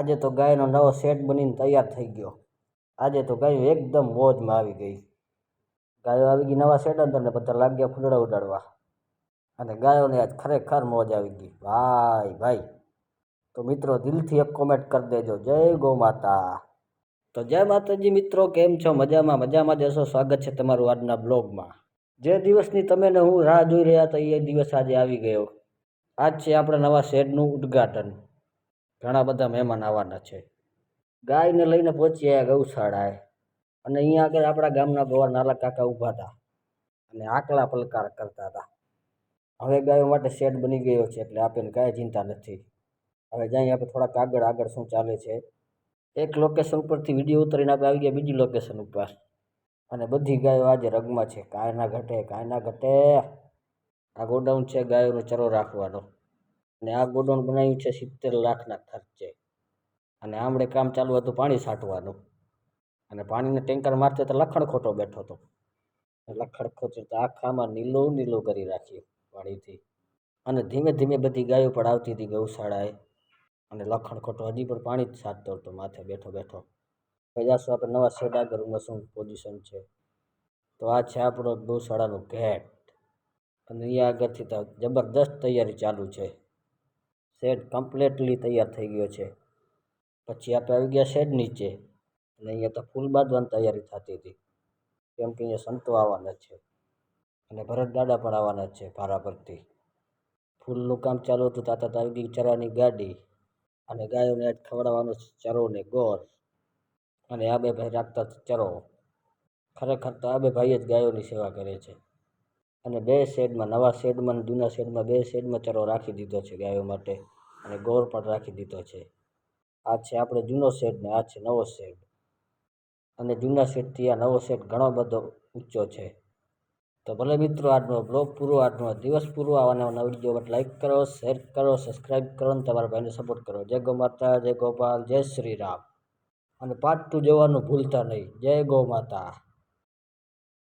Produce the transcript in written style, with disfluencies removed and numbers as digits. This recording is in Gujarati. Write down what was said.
આજે તો ગાયનો નવો સેટ બનીને તૈયાર થઈ ગયો। આજે તો ગાયો એકદમ મોજમાં આવી ગઈ। ગાયો આવી ગઈ નવા સેટ અંદર ને બધા લાગ્યા ફૂલડા ઉડાડવા અને ગાયોને આજ ખરેખર મોજ આવી ગઈ ભાઈ। તો મિત્રો દિલથી એક કોમેન્ટ કરી દેજો, જય ગૌ માતા। તો જય માતાજી મિત્રો, કેમ છો? મજામાં જ હશો। સ્વાગત છે તમારું આજના બ્લોગમાં। જે દિવસની તમે ને હું રાહ જોઈ રહ્યા હતા એ દિવસ આજે આવી ગયો। આજ છે આપણા નવા શેડનું ઉદ્ઘાટન। ઘણા બધા મહેમાન આવવાના છે। ગાયને લઈને પહોંચ્યા ગૌશાળાએ અને અહીંયા આગળ આપણા ગામના ગોવાર નાલા કાકા ઊભા હતા અને આકલા પલકાર કરતા હતા। હવે ગાયો માટે શેડ બની ગયો છે એટલે આપણને કાંઈ ચિંતા નથી। હવે જાય આપણે થોડાક આગળ શું ચાલે છે। એક લોકેશન ઉપરથી વિડીયો ઉતારીને આપણે આવી ગયા બીજી લોકેશન ઉપર અને બધી ગાયો આજે રગમાં છે। કાંઈ ના ઘટે। આ ગોડાઉન છે ગાયોનો ચરો રાખવાનો અને આ ગોડાઉન બનાવ્યું છે 70 લાખના ખર્ચે અને આમળે કામ ચાલુ હતું પાણી છાંટવાનું અને પાણીને ટેન્કર મારતે તો લખણ ખોટો બેઠો હતો। લખણ ખોટો તો આખામાં નીલું કરી રાખ્યું પાણીથી અને ધીમે ધીમે બધી ગાયો પણ આવતી હતી ગૌશાળાએ અને લખણ ખોટો હજી પણ પાણી જ છાંટતો હતો માથે બેઠો। જાશું આપણે નવા શેડ આગળમાં શું પોઝિશન છે। તો આ છે આપણો ગૌશાળાનો ગેટ અને અહીંયા આગળથી તો જબરદસ્ત તૈયારી ચાલુ છે। શેડ કમ્પ્લીટલી તૈયાર થઈ ગયો છે। પછી આપણે આવી ગયા શેડ નીચે અને અહીંયા તો ફૂલ બાંધવાની તૈયારી થતી હતી કેમ કે અહીંયા સંતો આવવાના છે અને ભરત દાદા પણ આવવાના છે ભારા પરથી। ફૂલનું કામ ચાલુ હતું તાતા આવી ગઈ ચરાની ગાડી અને ગાયોને આજ ખવડાવવાનો ચરો ને ગોળ અને આ બે ભાઈ રાખતા ચરો। ખરેખર તો આ બે ભાઈ જ ગાયોની સેવા કરે છે અને બે શેડમાં, નવા શેડમાં અને જૂના શેડમાં, બે શેડમાં ચરો રાખી દીધો છે ગાયો માટે અને ગોળ પણ રાખી દીધો છે। આ છે આપણે જૂનો શેડ ને આ છે નવો શેડ અને જૂના શેડથી આ નવો શેડ ઘણો બધો ઊંચો છે। તો ભલે મિત્રો આજનો બ્લોગ પૂરો, આજનો દિવસ પૂરો। આવાના નવા વિડીયો માટે લાઈક કરો, શેર કરો, સબસ્ક્રાઈબ કરો અને તમારા ભાઈને સપોર્ટ કરો। જય ગૌ માતા, જય ગોપાલ, જય શ્રી રામ અને પાર્ટ 2 જોવાનું ભૂલતા નહીં। જય ગૌ માતા।